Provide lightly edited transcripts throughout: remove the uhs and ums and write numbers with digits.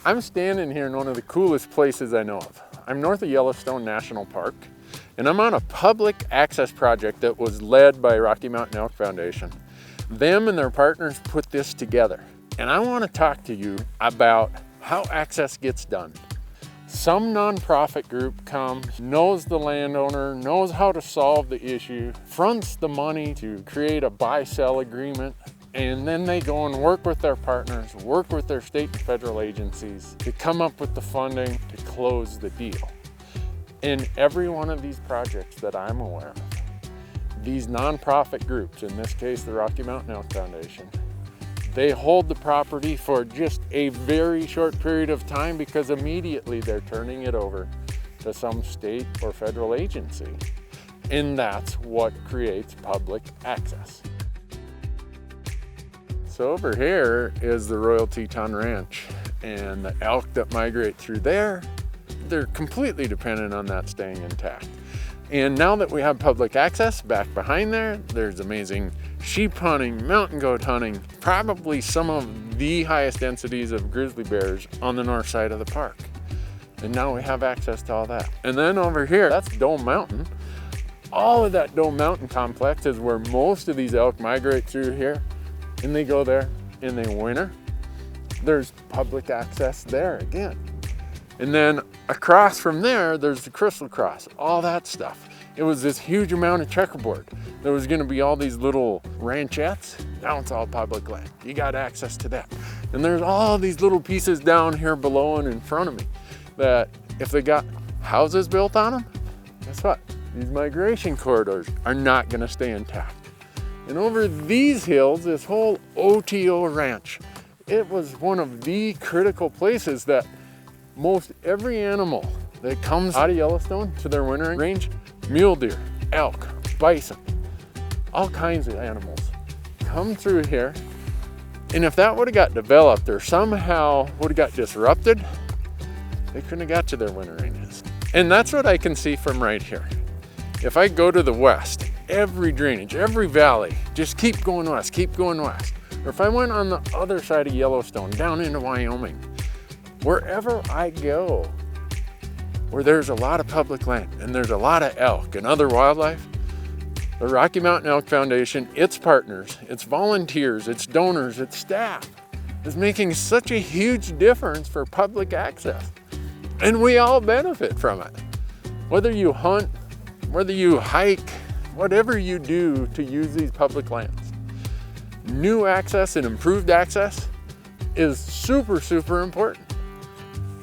I'm standing here in one of the coolest places I know of. I'm north of Yellowstone National Park, and I'm on a public access project that was led by Rocky Mountain Elk Foundation. Them and their partners put this together. And I want to talk to you about how access gets done. Some nonprofit group comes, knows the landowner, knows how to solve the issue, fronts the money to create a buy-sell agreement, and then they go and work with their partners, work with their state and federal agencies to come up with the funding to close the deal. In every one of these projects that I'm aware of, these nonprofit groups, in this case the Rocky Mountain Elk Foundation, they hold the property for just a very short period of time because immediately they're turning it over to some state or federal agency. And that's what creates public access. So over here is the Royal Teton Ranch, and the elk that migrate through there, they're completely dependent on that staying intact. And now that we have public access back behind there, there's amazing sheep hunting, mountain goat hunting, probably some of the highest densities of grizzly bears on the north side of the park. And now we have access to all that. And then over here, that's Dome Mountain. All of that Dome Mountain complex is where most of these elk migrate through here, and they go there and they winter. There's public access there again. And then across from there, there's the Crystal Cross, all that stuff. It was this huge amount of checkerboard. There was gonna be all these little ranchettes. Now it's all public land. You got access to that. And there's all these little pieces down here below and in front of me that if they got houses built on them, guess what? These migration corridors are not gonna stay intact. And over these hills, this whole OTO ranch, it was one of the critical places that most every animal that comes out of Yellowstone to their wintering range, mule deer, elk, bison, all kinds of animals come through here. And if that would have got developed or somehow would have got disrupted, they couldn't have got to their winter ranges. And that's what I can see from right here. If I go to the west, every drainage, every valley, just keep going west, keep going west. Or if I went on the other side of Yellowstone, down into Wyoming, wherever I go, where there's a lot of public land and there's a lot of elk and other wildlife, the Rocky Mountain Elk Foundation, its partners, its volunteers, its donors, its staff is making such a huge difference for public access. And we all benefit from it. Whether you hunt, whether you hike, whatever you do to use these public lands. New access and improved access is super, super important.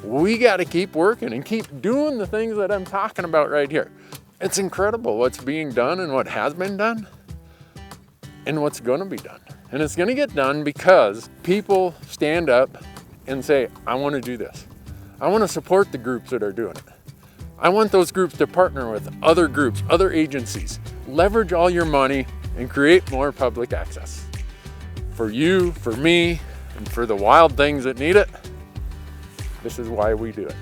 We got to keep working and keep doing the things that I'm talking about right here. It's incredible what's being done and what has been done and what's going to be done. And it's going to get done because people stand up and say, I want to do this. I want to support the groups that are doing it. I want those groups to partner with other groups, other agencies, leverage all your money and create more public access. For you, for me, and for the wild things that need it. This is why we do it.